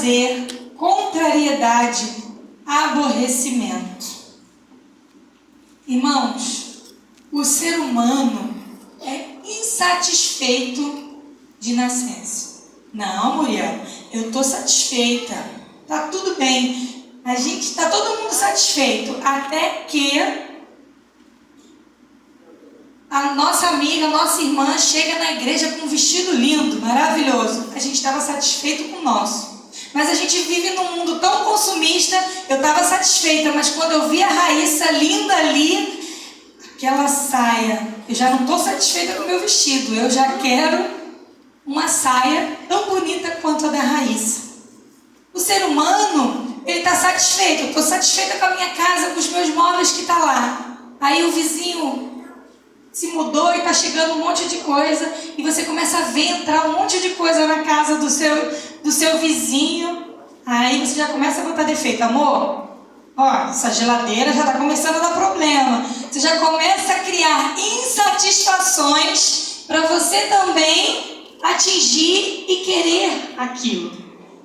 prazer, contrariedade, aborrecimento. Irmãos, o ser humano é insatisfeito de nascença. Não, Muriel, eu estou satisfeita, tá tudo bem. A gente está todo mundo satisfeito, até que a nossa amiga, a nossa irmã chega na igreja com um vestido lindo, maravilhoso. A gente estava satisfeito com o nosso. Mas a gente vive num mundo tão consumista. Eu estava satisfeita, mas quando eu vi a Raíssa linda ali, aquela saia, eu já não estou satisfeita com o meu vestido. Eu já quero uma saia tão bonita quanto a da Raíssa. O ser humano, ele está satisfeito. Eu estou satisfeita com a minha casa, com os meus móveis que está lá. Aí o vizinho se mudou e está chegando um monte de coisa. E você começa a ver entrar um monte de coisa na casa do seu vizinho. Aí você já começa a botar defeito. Amor, ó, essa geladeira já está começando a dar problema. Você já começa a criar insatisfações para você também atingir e querer aquilo.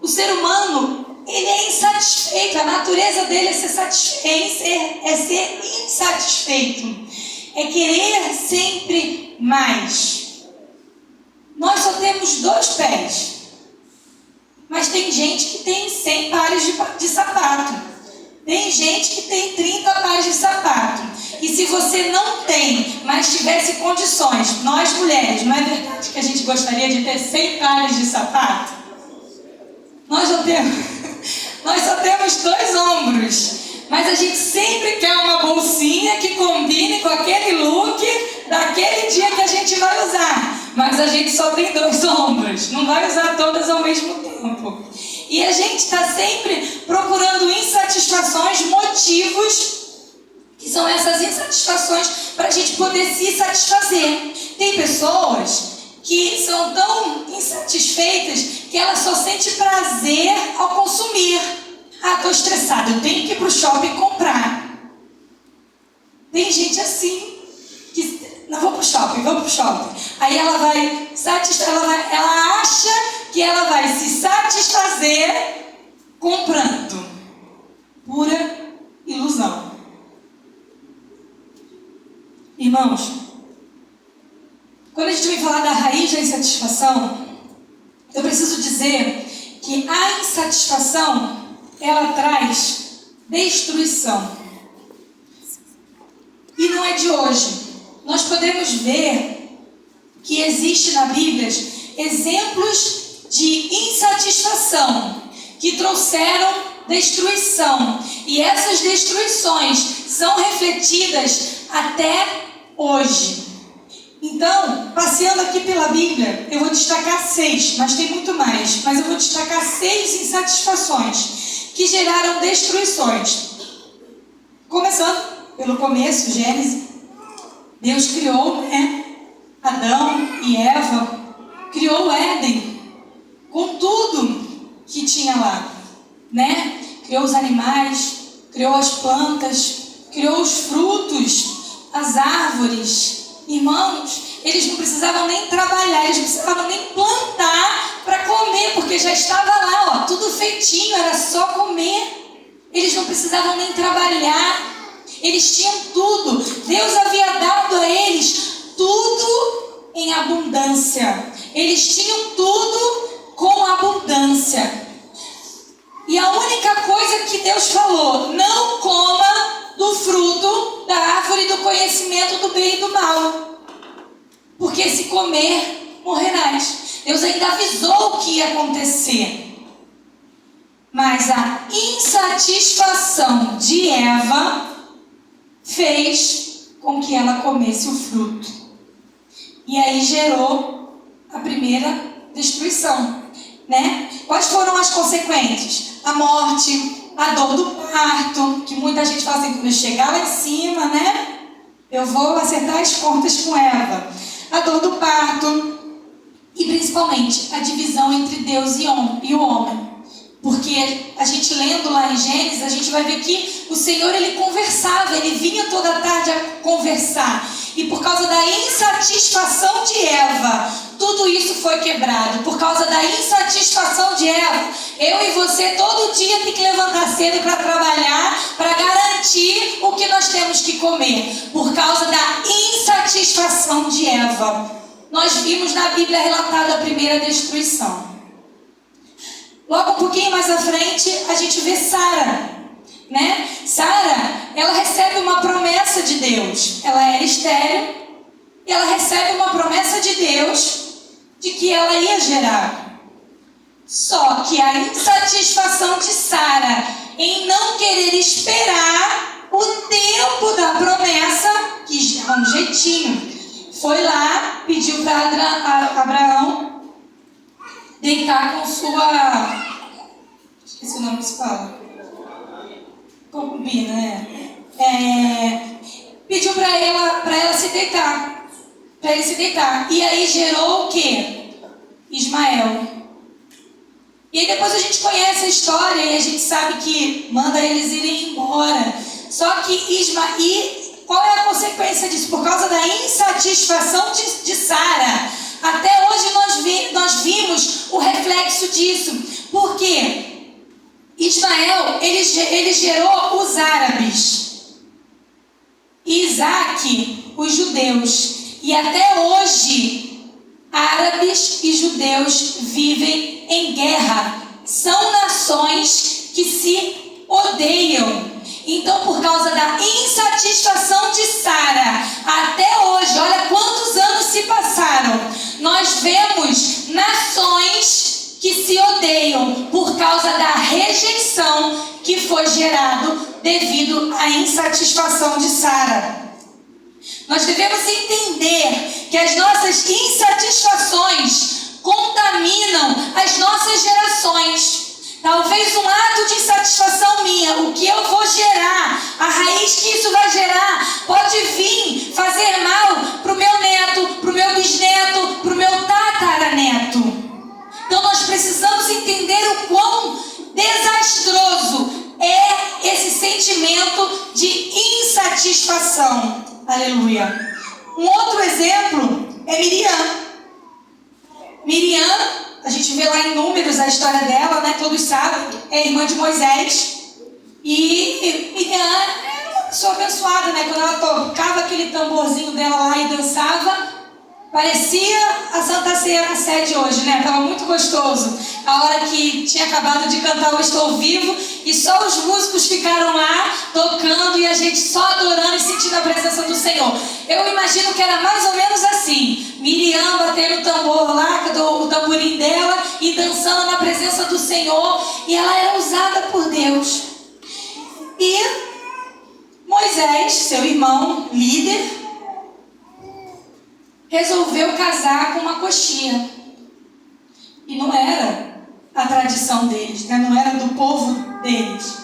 O ser humano, ele é insatisfeito. A natureza dele é ser satisfeito, é ser insatisfeito. É querer sempre mais. Nós só temos 2 pés. Mas tem gente que tem 100 pares de sapato. Tem gente que tem 30 pares de sapato. E se você não tem, mas tivesse condições, nós mulheres, não é verdade que a gente gostaria de ter 100 pares de sapato? Nós só temos 2 ombros. Mas a gente sempre quer uma bolsinha que combine com aquele look daquele dia que a gente vai usar. Mas a gente só tem 2 ombros. Não vai usar todas ao mesmo tempo. E a gente está sempre procurando insatisfações, motivos, que são essas insatisfações para a gente poder se satisfazer. Tem pessoas que são tão insatisfeitas que elas só sentem prazer ao consumir. Ah, estou estressada, eu tenho que ir para o shopping comprar. Tem gente assim, que não vou para o shopping. Aí ela vai ela acha que ela vai se satisfazer comprando. Pura ilusão. Irmãos, quando a gente vem falar da raiz da insatisfação, eu preciso dizer que a insatisfação, ela traz destruição. E não é de hoje. Nós podemos ver que existe na Bíblia exemplos de insatisfação que trouxeram destruição. E essas destruições são refletidas até hoje. Então, passeando aqui pela Bíblia, eu vou destacar 6, mas tem muito mais. Mas eu vou destacar 6 insatisfações que geraram destruições. Começando pelo começo, Gênesis. Deus criou, Adão e Eva, criou o Éden com tudo que tinha lá, Criou os animais, criou as plantas, criou os frutos, as árvores. Irmãos, eles não precisavam nem trabalhar, eles não precisavam nem plantar para comer, porque já estava lá, tudo feitinho, era só comer. Eles não precisavam nem trabalhar, eles tinham tudo. Deus havia dado a eles tudo em abundância. Eles tinham tudo com abundância. E a única coisa que Deus falou: não coma do fruto da árvore do conhecimento do bem e do mal, porque se comer, morrerás. Deus ainda avisou o que ia acontecer. Mas a insatisfação de Eva fez com que ela comesse o fruto. E aí gerou a primeira destruição, Quais foram as consequências? A morte, a dor do parto, que muita gente fala assim: quando eu chegar lá em cima, eu vou acertar as contas com Eva. A dor do parto e principalmente a divisão entre Deus e o homem. Porque a gente lendo lá em Gênesis, a gente vai ver que o Senhor, ele conversava, ele vinha toda tarde a conversar. E por causa da insatisfação de Eva, tudo isso foi quebrado. Por causa da insatisfação de Eva, Eu e você todo dia tem que levantar cedo para trabalhar, para garantir o que nós temos que comer, por causa da insatisfação de Eva. Nós vimos na Bíblia relatada a primeira destruição. Logo um pouquinho mais à frente, a gente vê Sara, né? Sara, ela recebe uma promessa de Deus. Ela era estéril e ela recebe uma promessa de Deus de que ela ia gerar. Só que a insatisfação de Sara em não querer esperar o tempo da promessa, quis dar um jeitinho. Foi lá, pediu para Abraão deitar com sua... Esqueci o nome que se fala. Concubina, né? Pediu para ela se deitar. Para ele se deitar. E aí gerou o quê? Ismael. E aí depois a gente conhece a história e a gente sabe que manda eles irem embora. Só que e qual é a consequência disso? Por causa da insatisfação de Sara. Até hoje nós vimos o reflexo disso. Por quê? Ismael, ele gerou os árabes. E Isaac, os judeus. E até hoje, árabes e judeus vivem em guerra. São nações que se odeiam. Então, por causa da insatisfação de Sara, até hoje, olha quantos anos se passaram, nós vemos nações que se odeiam por causa da rejeição que foi gerado devido à insatisfação de Sara. Nós devemos entender que as nossas insatisfações contaminam as nossas gerações. Talvez um ato de insatisfação minha, o que eu vou gerar, a raiz que isso vai gerar, pode vir fazer mal para o meu neto, para o meu bisneto, para o meu tataraneto. Então nós precisamos entender o quão desastroso é esse sentimento de insatisfação. Aleluia. Um outro exemplo é Miriam. Miriam, a gente vê lá em Números a história dela, né? Todos sabem, é irmã de Moisés. E Miriam era uma pessoa abençoada, né? Quando ela tocava aquele tamborzinho dela lá e dançava, parecia a Santa Ceia na sede hoje, né? Tava muito gostoso. A hora que tinha acabado de cantar o Estou Vivo e só os músicos ficaram lá tocando e a gente só adorando e sentindo a presença do Senhor. Eu imagino que era mais ou menos assim. Miriam batendo o tambor lá, o tamborim dela e dançando na presença do Senhor. E ela era usada por Deus. E Moisés, seu irmão, líder, resolveu casar com uma coxinha. E não era a tradição deles, né? Não era do povo deles.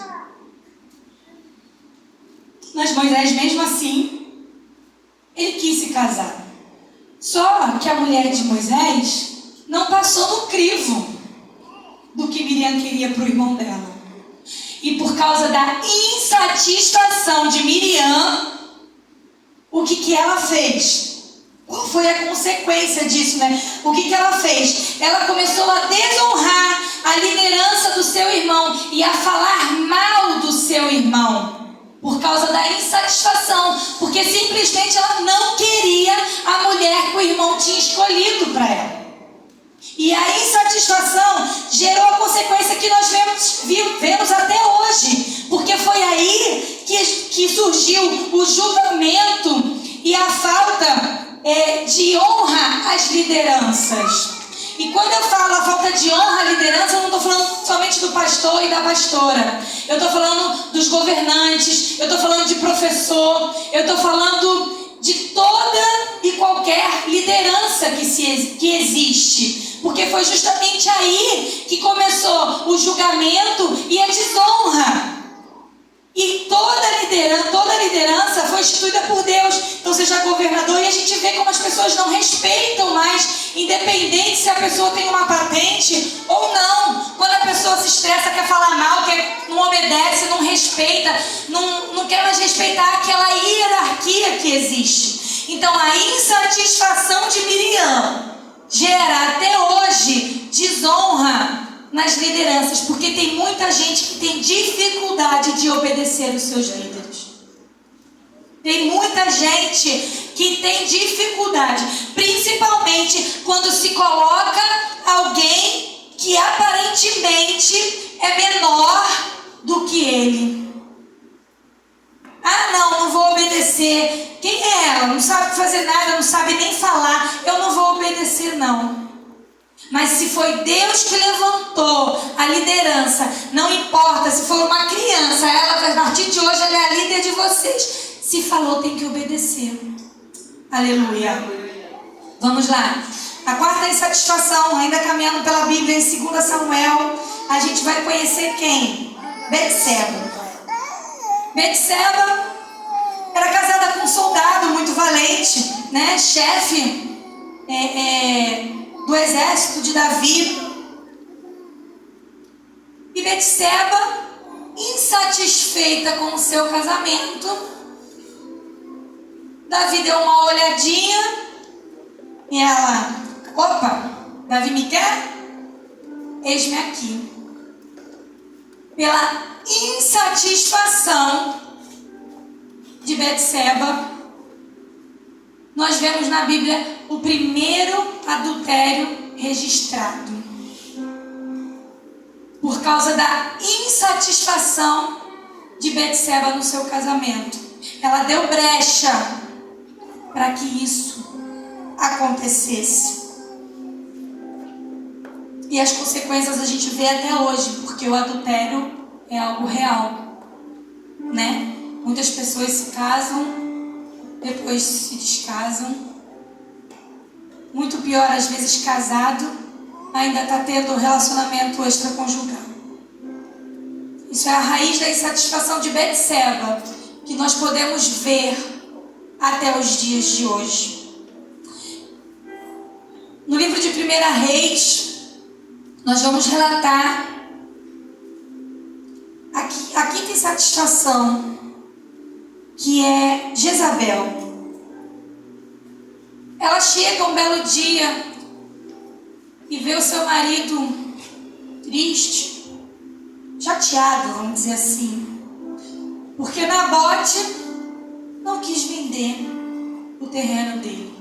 Mas Moisés, mesmo assim, ele quis se casar. Só que a mulher de Moisés não passou no crivo do que Miriam queria para o irmão dela. E por causa da insatisfação de Miriam, o que ela fez? Qual foi a consequência disso, né? O que ela fez? Ela começou a desonrar a liderança do seu irmão e a falar mal do seu irmão. Por causa da insatisfação. Porque simplesmente ela não queria a mulher que o irmão tinha escolhido para ela. E a insatisfação gerou a consequência que nós vemos até hoje. Porque foi aí que surgiu o julgamento e a falta de honra às lideranças. E quando eu falo a falta de honra à liderança, eu não estou falando somente do pastor e da pastora. Eu estou falando dos governantes, eu estou falando de professor, eu estou falando de toda e qualquer liderança que existe. Porque foi justamente aí que começou o julgamento e a desonra. E toda liderança foi instituída por Deus. Então seja governador, e a gente vê como as pessoas não respeitam mais, independente se a pessoa tem uma patente ou não. Quando a pessoa se estressa, quer falar mal, não obedece, não respeita, não quer mais respeitar aquela hierarquia que existe. Então a insatisfação de Miriam gera até hoje desonra nas lideranças, porque tem muita gente que tem dificuldade de obedecer os seus líderes. Tem muita gente que tem dificuldade, principalmente quando se coloca alguém que aparentemente é menor do que ele. Ah, não vou obedecer. Quem é ela? Não sabe fazer nada, não sabe nem falar. Eu não vou obedecer, não. Mas se foi Deus que levantou a liderança, não importa se for uma criança, ela, a partir de hoje, ela é a líder de vocês. Se falou, tem que obedecer. Aleluia. Vamos lá. A quarta insatisfação, ainda caminhando pela Bíblia, em 2 Samuel, a gente vai conhecer quem? Betseba. Betseba era casada com um soldado muito valente, né? Chefe do exército de Davi. E Betseba, insatisfeita com o seu casamento, Davi deu uma olhadinha e ela, opa, Davi me quer? Eis-me aqui. Pela insatisfação de Betseba, nós vemos na Bíblia o primeiro adultério registrado. Por causa da insatisfação de Betseba no seu casamento. Ela deu brecha para que isso acontecesse. E as consequências a gente vê até hoje, porque o adultério é algo real, né? Muitas pessoas se casam, depois se descasam. Muito pior, às vezes casado, ainda está tendo um relacionamento extraconjugal. Isso é a raiz da insatisfação de Betseba, que nós podemos ver até os dias de hoje. No livro de 1 Reis, nós vamos relatar a quinta insatisfação, que é Jezabel. Ela chega um belo dia e vê o seu marido triste, chateado, vamos dizer assim, porque Nabote não quis vender o terreno dele.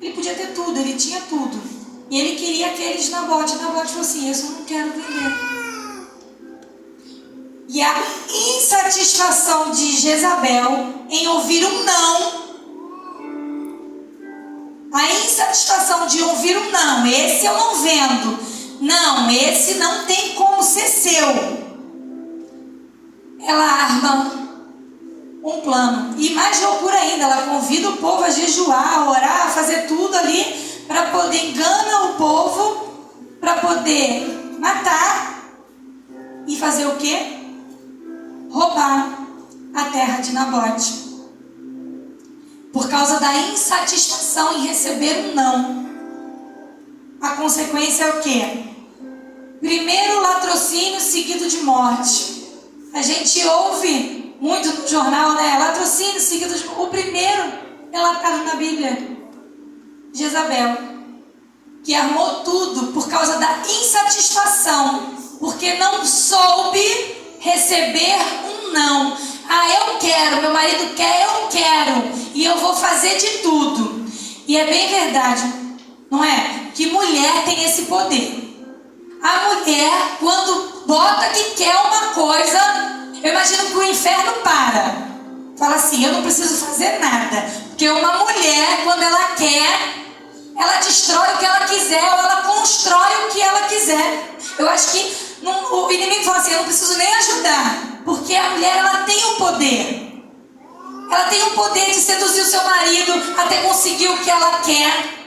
Ele podia ter tudo, ele tinha tudo. E ele queria aqueles Nabote. Nabote falou assim: isso eu não quero vender. E a insatisfação de Jezabel em ouvir um não, a insatisfação de ouvir um não, esse eu não vendo, não, esse não tem como ser seu, ela arma um plano. E mais loucura ainda, ela convida o povo a jejuar, a orar, a fazer tudo ali, para poder enganar o povo, para poder matar e fazer o quê? Roubar a terra de Nabote. Por causa da insatisfação em receber um não. A consequência é o quê? Primeiro latrocínio seguido de morte. A gente ouve muito no jornal, né? Latrocínio seguido de morte. O primeiro relatado na Bíblia. Jezabel, que armou tudo por causa da insatisfação, porque não soube receber um não. Ah, eu quero, meu marido quer, eu quero, e eu vou fazer de tudo. E é bem verdade, não é? Que mulher tem esse poder. A mulher, quando bota que quer uma coisa, eu imagino que o inferno para. Fala assim: eu não preciso fazer nada. Porque uma mulher, quando ela quer, ela destrói o que ela quiser, ou ela constrói o que ela quiser. Eu acho que o inimigo fala assim: eu não preciso nem ajudar. Porque a mulher, ela tem o poder. Ela tem o poder de seduzir o seu marido até conseguir o que ela quer.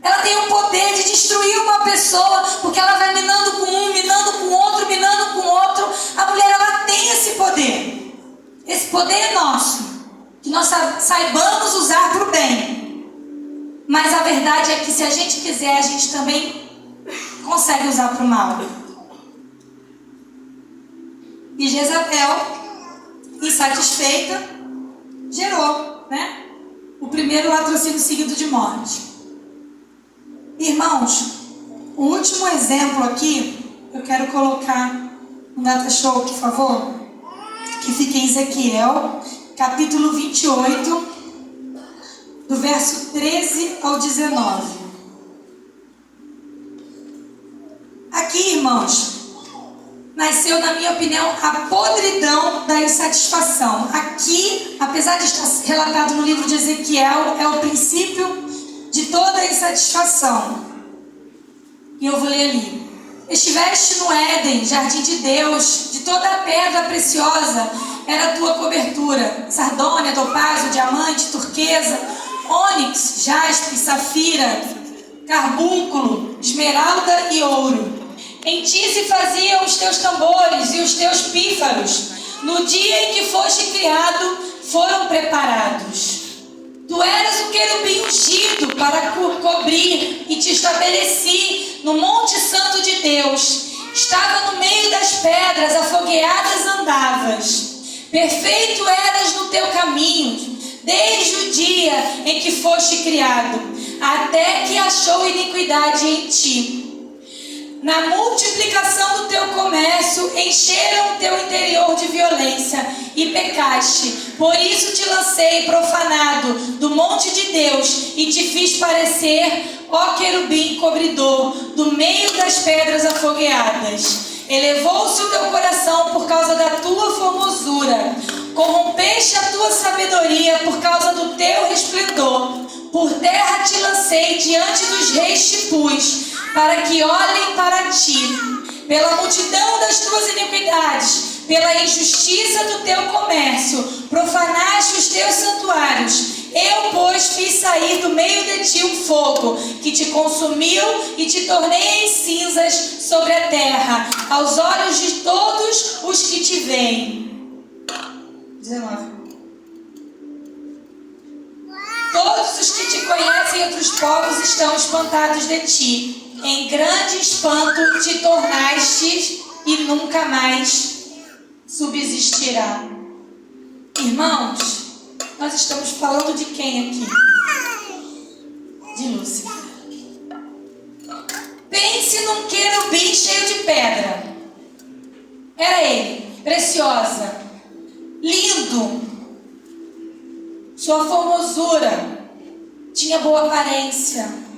Ela tem o poder de destruir uma pessoa, porque ela vai minando com um, minando com outro, minando com outro. A mulher, ela tem esse poder. Esse poder é nosso. Que nós saibamos usar para o bem. Mas a verdade é que se a gente quiser, a gente também consegue usar para o mal. E Jezabel, insatisfeita, gerou, né? O primeiro latrocínio seguido de morte. Irmãos, O último exemplo aqui, eu quero colocar no data show, por favor, que fica em Ezequiel, capítulo 28, do verso 13 ao 19. Aqui, irmãos, nasceu, na minha opinião, a podridão da insatisfação. Aqui, apesar de estar relatado no livro de Ezequiel, é o princípio de toda a insatisfação. E eu vou ler ali. Estiveste no Éden, jardim de Deus, de toda a pedra preciosa era a tua cobertura: sardônia, topázio, diamante, turquesa, ônix, jaspe, safira, carbúnculo, esmeralda e ouro. Em ti se faziam os teus tambores e os teus pífaros. No dia em que foste criado, foram preparados. Tu eras o querubim ungido para cobrir, e te estabeleci no monte santo de Deus. Estava no meio das pedras, afogueadas andavas. Perfeito eras no teu caminho, desde o dia em que foste criado, até que achou iniquidade em ti. Na multiplicação do teu comércio, encheram o teu interior de violência e pecaste. Por isso te lancei profanado do monte de Deus e te fiz parecer, ó querubim cobridor, do meio das pedras afogueadas. Elevou-se o teu coração por causa da tua formosura. Corrompeste a tua sabedoria por causa do teu resplendor. Por terra te lancei diante dos reis te pus, para que olhem para ti. Pela multidão das tuas iniquidades, pela injustiça do teu comércio, profanaste os teus santuários. Eu, pois, fiz sair do meio de ti um fogo, que te consumiu e te tornei em cinzas sobre a terra, aos olhos de todos os que te veem. 19. Todos os que te conhecem, outros povos, estão espantados de ti. Em grande espanto te tornaste e nunca mais subsistirá. Irmãos, nós estamos falando de quem aqui? De Lúcifer. Pense num querubim cheio de pedra. Era ele, preciosa, lindo, sua formosura, tinha boa aparência.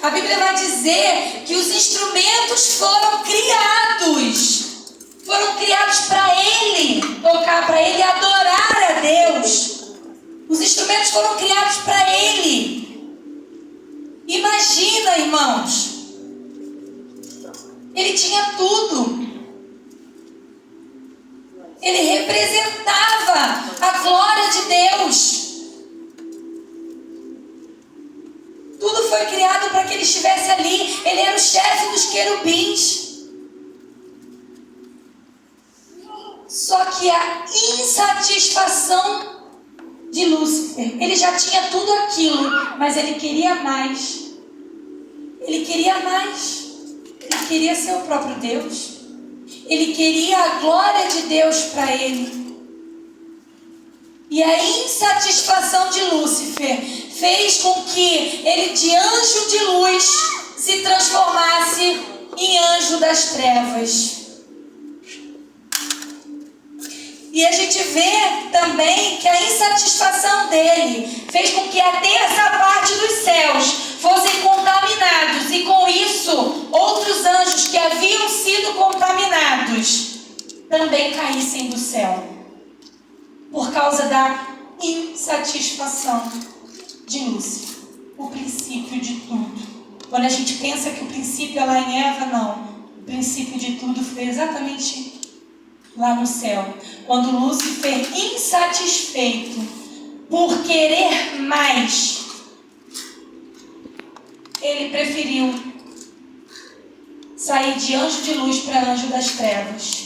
A Bíblia vai dizer que os instrumentos foram criados para ele, tocar para ele, adorar a Deus. Os instrumentos foram criados para ele. Imagina, irmãos, ele tinha tudo. Ele representava a glória de Deus. Tudo foi criado para que ele estivesse ali. Ele era o chefe dos querubins. Só que a insatisfação de Lúcifer, ele já tinha tudo aquilo, mas ele queria mais. Ele queria mais. Ele queria ser o próprio Deus. Ele queria a glória de Deus para ele. E a insatisfação de Lúcifer fez com que ele, de anjo de luz, se transformasse em anjo das trevas. E a gente vê também que a insatisfação dele fez com que a terça parte dos céus fossem contaminados, e com isso outros anjos que haviam sido contaminados também caíssem do céu, por causa da insatisfação de Lúcifer, o princípio de tudo. Quando a gente pensa que o princípio é lá em Eva, não. O princípio de tudo foi exatamente lá no céu. Quando Lúcifer, insatisfeito por querer mais, ele preferiu sair de anjo de luz para anjo das trevas.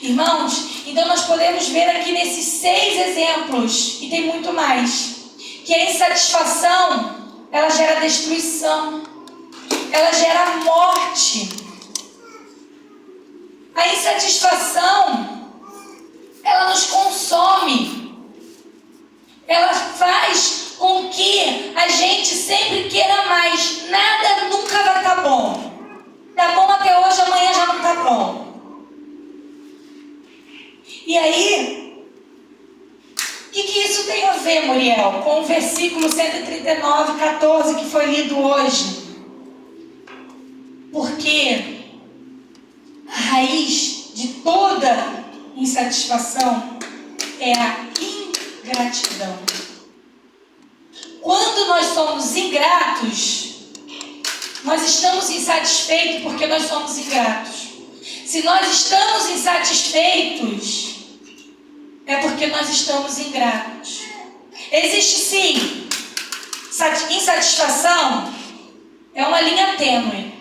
Irmãos, então nós podemos ver aqui nesses 6 exemplos, e tem muito mais, que a insatisfação, ela gera destruição, ela gera morte. A insatisfação, ela nos consome, ela faz com que a gente sempre queira mais. Nada nunca vai estar bom. Tá bom até hoje, amanhã já não tá bom. E aí, o que isso tem a ver, Muriel, com o versículo 139, 14 que foi lido hoje? Porque a raiz de toda insatisfação é a ingratidão. Quando nós somos ingratos, nós estamos insatisfeitos porque nós somos ingratos. Se nós estamos insatisfeitos, é porque nós estamos ingratos. Existe sim insatisfação, é uma linha tênue.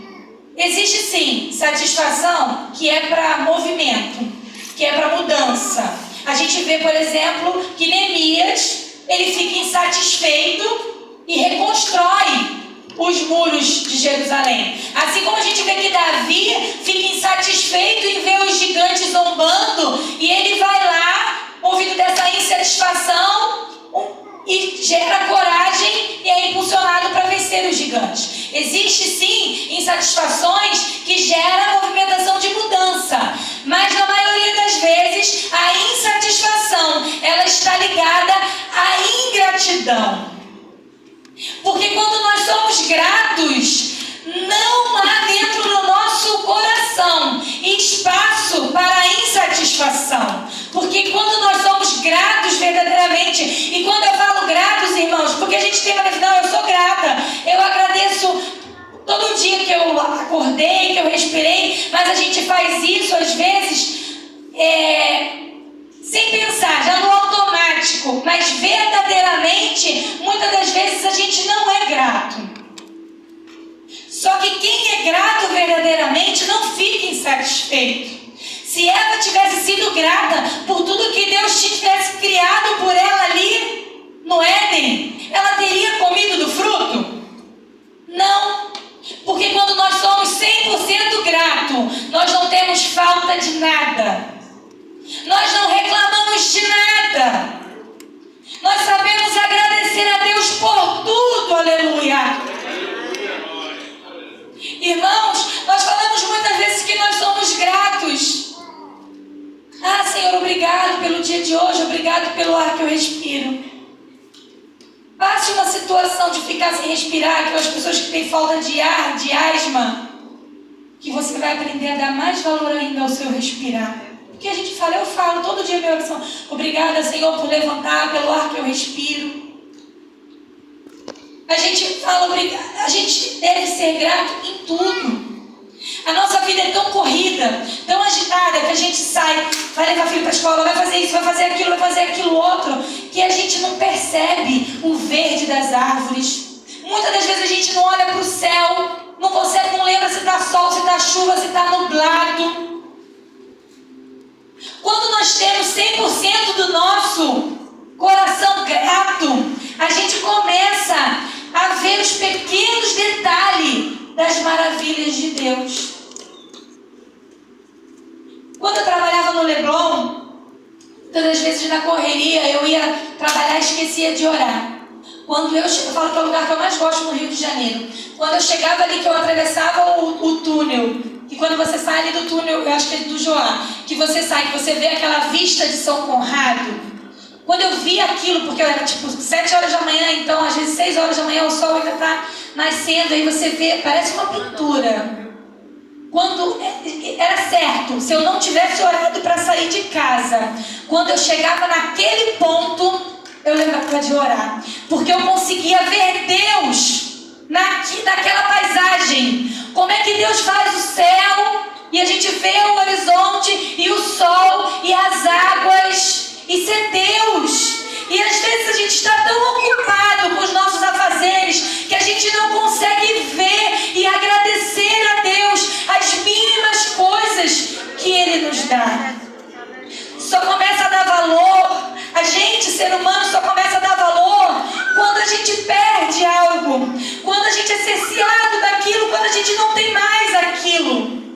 Existe sim satisfação que é para movimento, que é para mudança. A gente vê, por exemplo, que Neemias, ele fica insatisfeito e reconstrói os muros de Jerusalém. Assim como a gente vê que Davi fica insatisfeito em ver os gigantes zombando, e ele vai lá, movido dessa insatisfação, e gera coragem e é impulsionado para vencer os gigantes. Existe sim insatisfações que geram movimentação de mudança, mas na maioria das vezes a insatisfação ela está ligada à ingratidão. Porque quando nós somos gratos, não há dentro do nosso coração espaço para a insatisfação. Porque quando nós somos gratos verdadeiramente, e quando eu falo gratos, irmãos, porque a gente tem uma definição, eu sou grata, eu agradeço todo dia que eu acordei, que eu respirei, mas a gente faz isso às vezes sem pensar, já no automático, mas verdadeiramente, muitas das vezes a gente não é grato. Só que quem é grato verdadeiramente não fica insatisfeito. Se Eva tivesse sido grata por tudo que Deus tivesse criado por ela ali no Éden, ela teria comido do fruto? Não. Porque quando nós somos 100% gratos, nós não temos falta de nada. Nós não reclamamos de nada. Nós sabemos agradecer a Deus por tudo. Aleluia. Irmãos, nós falamos muitas vezes que nós somos gratos. Ah, Senhor, obrigado pelo dia de hoje, obrigado pelo ar que eu respiro. Passe uma situação de ficar sem respirar, aquelas pessoas que têm falta de ar, de asma, que você vai aprender a dar mais valor ainda ao seu respirar. Porque a gente fala, eu falo todo dia minha oração, obrigada, Senhor, por levantar, pelo ar que eu respiro. A gente fala, a gente deve ser grato em tudo. A nossa vida é tão corrida, tão agitada, que a gente sai, vai levar filho para a escola, vai fazer isso, vai fazer aquilo outro, que a gente não percebe o verde das árvores. Muitas das vezes a gente não olha para o céu, não lembra se está sol, se está chuva, se está nublado. Quando nós temos 100% do nosso coração grato, a gente começa a ver os pequenos detalhes das maravilhas de Deus. Quando eu trabalhava no Leblon, todas as vezes na correria, eu ia trabalhar e esquecia de orar. Quando eu falo que é o lugar que eu mais gosto no Rio de Janeiro. Quando eu chegava ali, que eu atravessava o túnel, e quando você sai ali do túnel, eu acho que é do Joá, que você sai, que você vê aquela vista de São Conrado. Quando eu vi aquilo, porque era tipo 7 horas da manhã, então às vezes 6 horas da manhã o sol ainda está nascendo, aí você vê, parece uma pintura. Quando era certo, se eu não tivesse orado para sair de casa, quando eu chegava naquele ponto, eu lembrava de orar. Porque eu conseguia ver Deus naquela paisagem. Como é que Deus faz o céu, e a gente vê o horizonte, e o sol, e as águas. Isso é Deus. E às vezes a gente está tão ocupado com os nossos afazeres que a gente não consegue ver e agradecer a Deus as mínimas coisas que Ele nos dá. Só começa a dar valor, a gente, ser humano, só começa a dar valor quando a gente perde algo, quando a gente é cerceado daquilo, quando a gente não tem mais aquilo.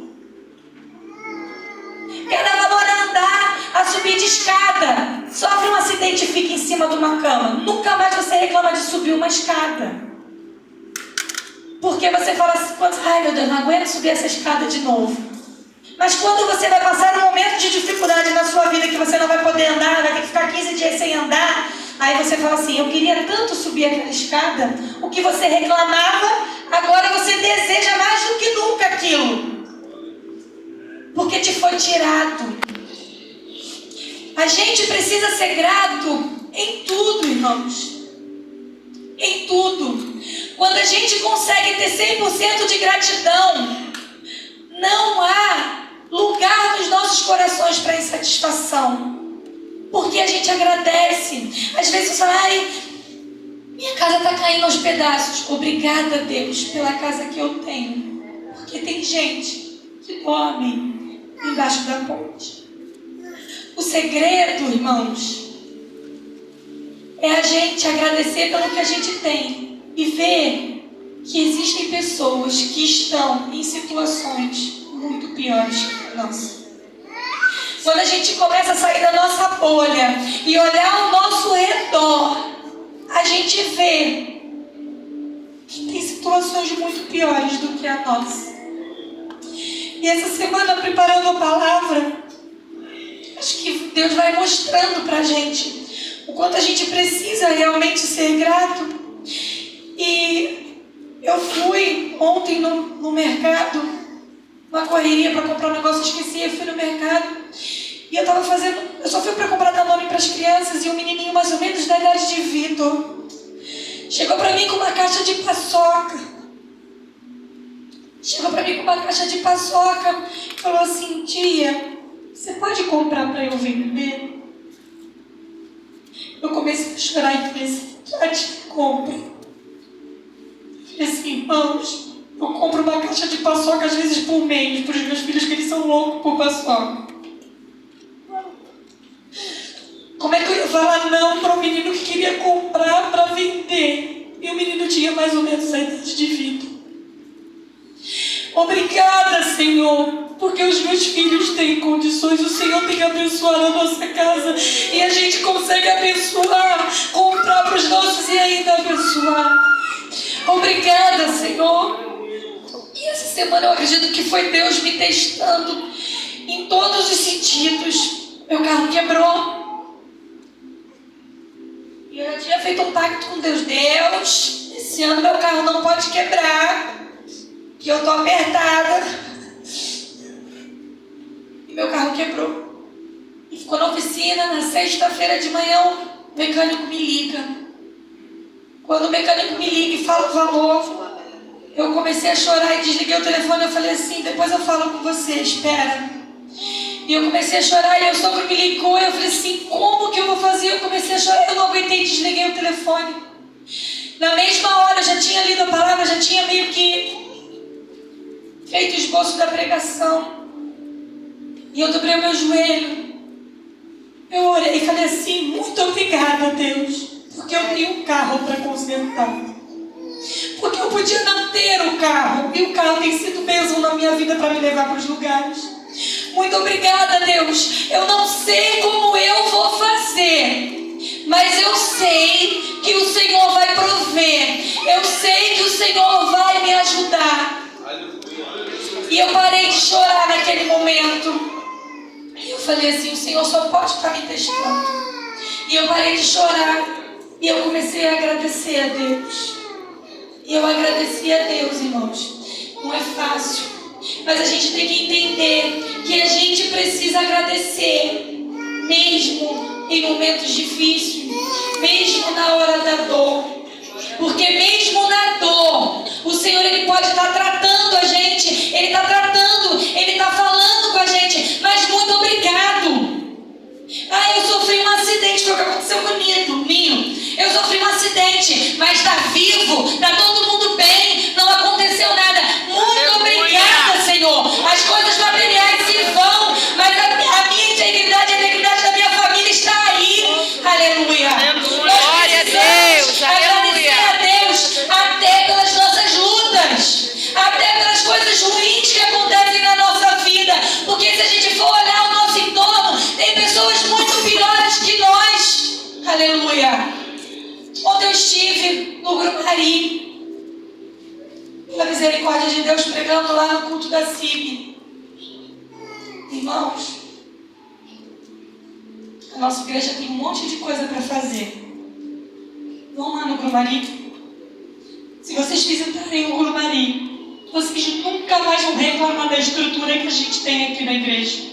Quer dar valor a andar, a subir de escada. Sofre um acidente e fica em cima de uma cama. Nunca mais você reclama de subir uma escada. Por Porque você fala assim, ai meu Deus, não aguento subir essa escada de novo. Mas quando você vai passar um momento de dificuldade na sua vida, que você não vai poder andar, vai ter que ficar 15 dias sem andar, aí você fala assim, eu queria tanto subir aquela escada, o que você reclamava, agora você deseja mais do que nunca aquilo. Porque te foi tirado. A gente precisa ser grato em tudo, irmãos. Em tudo. Quando a gente consegue ter 100% de gratidão, não há lugar nos nossos corações para insatisfação. Porque a gente agradece. Às vezes você fala, ai, minha casa está caindo aos pedaços. Obrigada, Deus, pela casa que eu tenho. Porque tem gente que dorme embaixo da ponte. O segredo, irmãos, é a gente agradecer pelo que a gente tem e ver que existem pessoas que estão em situações muito piores que a nossa. Quando a gente começa a sair da nossa bolha e olhar ao nosso redor, a gente vê que tem situações muito piores do que a nossa. E essa semana, preparando a palavra, acho que Deus vai mostrando pra gente o quanto a gente precisa realmente ser grato. E eu fui ontem no mercado, uma correria para comprar um negócio, esqueci, eu fui no mercado e eu só fui para comprar Danone para as crianças, e um menininho mais ou menos da idade de Vitor chegou para mim com uma caixa de paçoca. E falou assim, tia, você pode comprar para eu vender? Eu comecei a chorar e falei assim, já te compro. Eu falei assim, irmãos, eu compro uma caixa de paçoca às vezes por mês para os meus filhos, que eles são loucos por paçoca. Como é que eu ia falar não para um menino que queria comprar para vender? E o menino tinha mais ou menos a idade de vida. Obrigada, Senhor, porque os meus filhos têm condições, o Senhor tem abençoado a nossa casa e a gente consegue abençoar, comprar para os nossos e ainda abençoar. Obrigada, Senhor. E essa semana eu acredito que foi Deus me testando em todos os sentidos. Meu carro quebrou e eu já tinha feito um pacto com Deus. Deus, esse ano meu carro não pode quebrar, que eu estou apertada. E meu carro quebrou. E ficou na oficina. Na sexta-feira de manhã o mecânico me liga. Quando o mecânico me liga e fala o valor, eu comecei a chorar e desliguei o telefone. Eu falei assim, depois eu falo com você, espera. E eu comecei a chorar e o sogro me ligou. Eu falei assim, como que eu vou fazer? Eu comecei a chorar, eu não aguentei e desliguei o telefone. Na mesma hora eu já tinha lido a palavra, já tinha meio que feito o esboço da pregação. E eu dobrei o meu joelho. Eu orei e falei assim, muito obrigada, Deus, porque eu tenho um carro para consertar. Porque eu podia não ter o carro, e o carro tem sido bênção na minha vida para me levar para os lugares. Muito obrigada, Deus. Eu não sei como eu vou fazer, mas eu sei que o Senhor vai prover. Eu sei que o Senhor vai me ajudar. E eu parei de chorar naquele momento. E eu falei assim, o Senhor só pode estar me testando. E eu parei de chorar. E eu comecei a agradecer a Deus. E eu agradeci a Deus, irmãos. Não é fácil. Mas a gente tem que entender que a gente precisa agradecer. Mesmo em momentos difíceis. Mesmo na hora da dor. Porque mesmo na dor, o Senhor ele pode estar tratando a gente, Ele está tratando, Ele está falando com a gente, mas muito obrigado. Ah, eu sofri um acidente, foi o que aconteceu comigo. Eu sofri um acidente, mas está vivo, está todo mundo bem, não aconteceu nada. Muito obrigada, Senhor. As coisas materiais se vão, mas a minha integridade, a integridade da minha família está aí. Aleluia. Glória a Deus. Agradecer a Deus até pelas nossas lutas, até pelas coisas ruins que acontecem na nossa vida. Porque se a gente for olhar ao nosso entorno, tem pessoas muito piores que nós. Aleluia. Ontem eu estive no Grumari. misericórdia de Deus pregando lá no culto da CIB. Irmãos, a nossa igreja tem um monte de coisa para fazer. Vão lá no Grumari. Se vocês visitarem o Grumari, vocês nunca mais vão reclamar da estrutura que a gente tem aqui na igreja.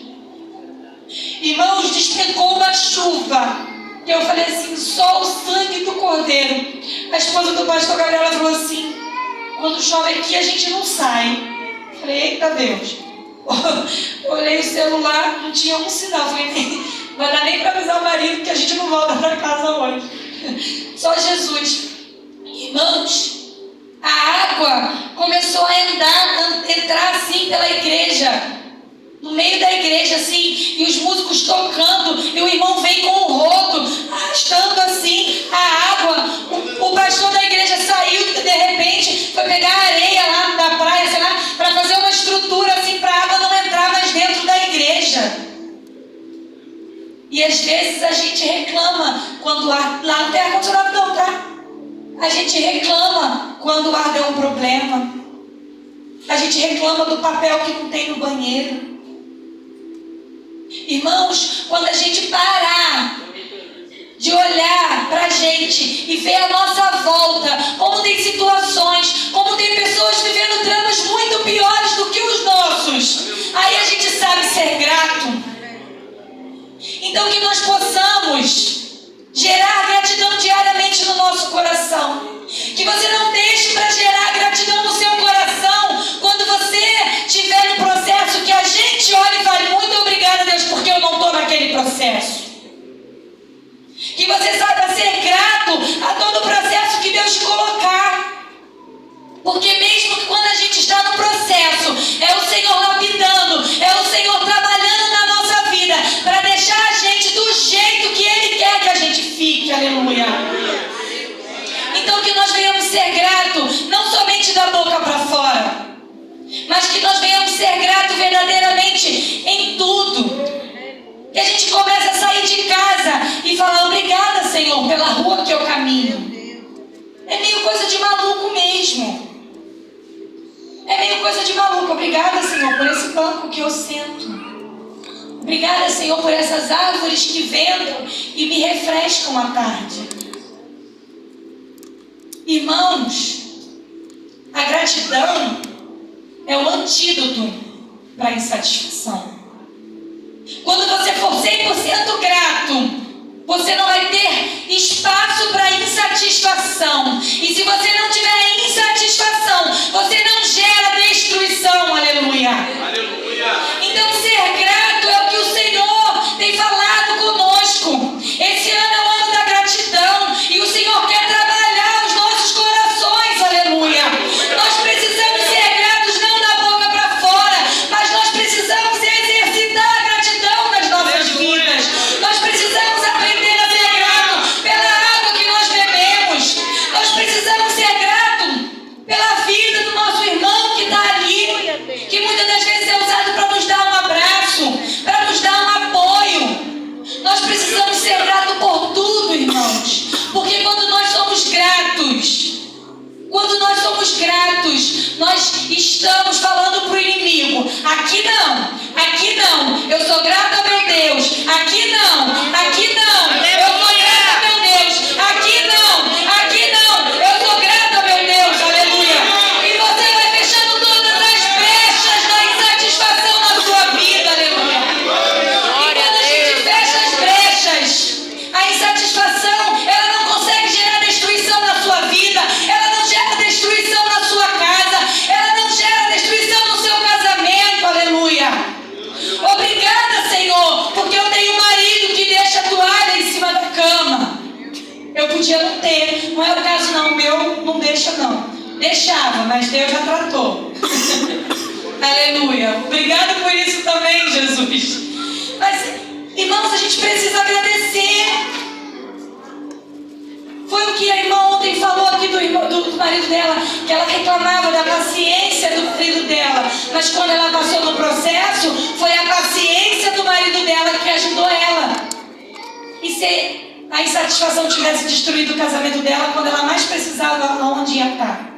Irmãos, despencou uma chuva. E eu falei assim, só o sangue do Cordeiro. A esposa do pastor Gabriela falou assim, quando chove aqui a gente não sai. Eu falei, eita Deus. Olhei o celular, não tinha um sinal. Falei, não vai dar nem para avisar o marido que a gente não volta para casa hoje. Só Jesus. Irmãos, a água começou a entrar assim pela igreja. No meio da igreja, assim, e os músicos tocando, e o irmão vem com o rodo, arrastando assim a água. O pastor da igreja saiu, de repente, foi pegar a areia lá da praia, sei lá, para fazer uma estrutura assim, para a água não entrar mais dentro da igreja. E às vezes a gente reclama quando lá não tem ar-condicionado não, tá? A gente reclama quando o ar deu um problema. A gente reclama do papel que não tem no banheiro. Irmãos, quando a gente parar de olhar para a gente e ver a nossa volta, como tem situações, como tem pessoas vivendo dramas muito piores do que os nossos, aí a gente sabe ser grato. Então que nós possamos gerar gratidão diariamente no nosso coração. Que você não deixe para gerar gratidão no seu coração quando você estiver no processo que a gente olha e fale, muito obrigada Deus, porque eu não estou naquele processo. Que você saiba ser grato a todo o processo que Deus te colocar. Porque mesmo que quando a gente está no processo, é o Senhor lapidando, é o Senhor trabalhando na nossa vida para deixar a gente do jeito que Ele quer que a gente fique. Aleluia. Então que nós venhamos ser gratos, não somente da boca para fora, mas que nós venhamos ser gratos verdadeiramente em tudo. Que a gente comece a sair de casa e falar, obrigada Senhor pela rua que eu caminho. É meio coisa de maluco mesmo. É meio coisa de maluco. Obrigada Senhor por esse banco que eu sento. Obrigada Senhor por essas árvores que ventam e me refrescam à tarde. Irmãos, a gratidão é o antídoto para a insatisfação. Quando você for 100% grato, você não vai ter espaço para insatisfação. E se você não tiver insatisfação, você não gera destruição. Aleluia. Aleluia. Então ser grato é o que o Senhor tem falado conosco. Esse ano é o ano da gratidão e o Senhor quer trabalhar os nossos corações. Aleluia. Nós precisamos ser gratos não da boca para fora, mas nós precisamos exercitar a gratidão nas nossas vidas. Nós precisamos aprender a ser grato pela água que nós bebemos. Nós precisamos ser gratos pela vida do nosso irmão que está ali, que muitas das vezes é usado para nos dar um abraço, para nos dar um apoio. Nós precisamos ser gratos por tudo, irmãos, porque quando nós somos gratos, nós estamos falando para o inimigo, aqui não, eu sou grata a meu Deus, aqui não, eu sou grata a meu Deus, aqui não, eu sou grata a meu Deus, aleluia. E você vai fechando todas as brechas da insatisfação na sua vida, aleluia. E quando a gente fecha as brechas, a insatisfação, ela não consegue gerar destruição na sua vida, ela não gera destruição na sua casa, ela não gera destruição no seu casamento, aleluia. Obrigada, Senhor, porque eu tenho um marido que deixa a toalha em cima da cama. Eu podia não ter, não é o caso não, o meu não deixa não. Deixava, mas Deus já tratou. Aleluia. Obrigado por isso também, Jesus. Mas, irmãos, a gente precisa agradecer. Foi o que a irmã ontem falou aqui do marido dela, que ela reclamava da paciência do marido dela, mas quando ela passou no processo, foi a paciência do marido dela que ajudou ela. E se a insatisfação tivesse destruído o casamento dela, quando ela mais precisava, onde ia estar?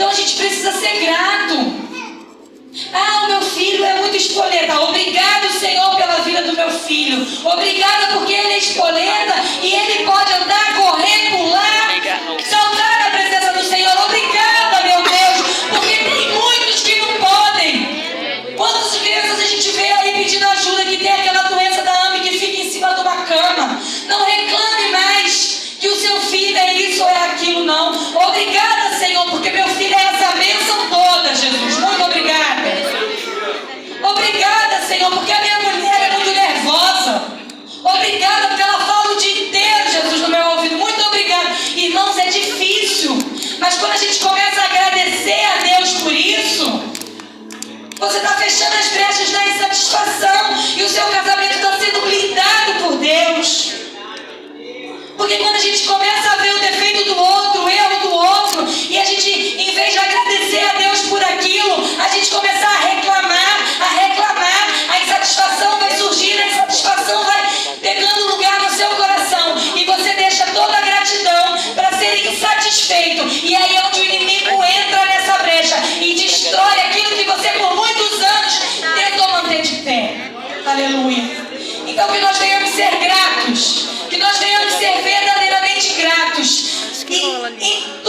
Então a gente precisa ser grato. Ah, o meu filho é muito espoleta. Obrigado, Senhor, pela vida do meu filho. Obrigada porque ele é espoleta e ele pode andar, correr, pular, saltar na presença do Senhor. Obrigada, meu Deus, porque tem muitos que não podem. Quantas crianças a gente vê aí pedindo ajuda, que tem aquela doença da AME que fica em cima de uma cama? Não reclame mais que o seu filho é isso ou é aquilo, não. Obrigada, Senhor, porque meu filho é essa bênção toda, Jesus. Muito obrigada. Obrigada, Senhor, porque a minha mulher é muito nervosa. Obrigada porque ela fala o dia inteiro, Jesus, no meu ouvido. Muito obrigada. Irmãos, é difícil, mas quando a gente começa a agradecer a Deus por isso, você está fechando as brechas da insatisfação e o seu casamento está sendo blindado por Deus. Porque quando a gente começa a ver o defeito do outro, o erro do outro, e a gente, em vez de agradecer a Deus por aquilo, a gente começa a reclamar, a insatisfação vai surgindo, a insatisfação vai pegando lugar no seu coração, e você deixa toda a gratidão para ser insatisfeito. E aí é onde o inimigo entra nessa brecha e destrói aquilo que você por muitos anos tentou manter de pé. Aleluia. Então que nós venhamos ser gratos, que nós venhamos ser verdadeiramente gratos. E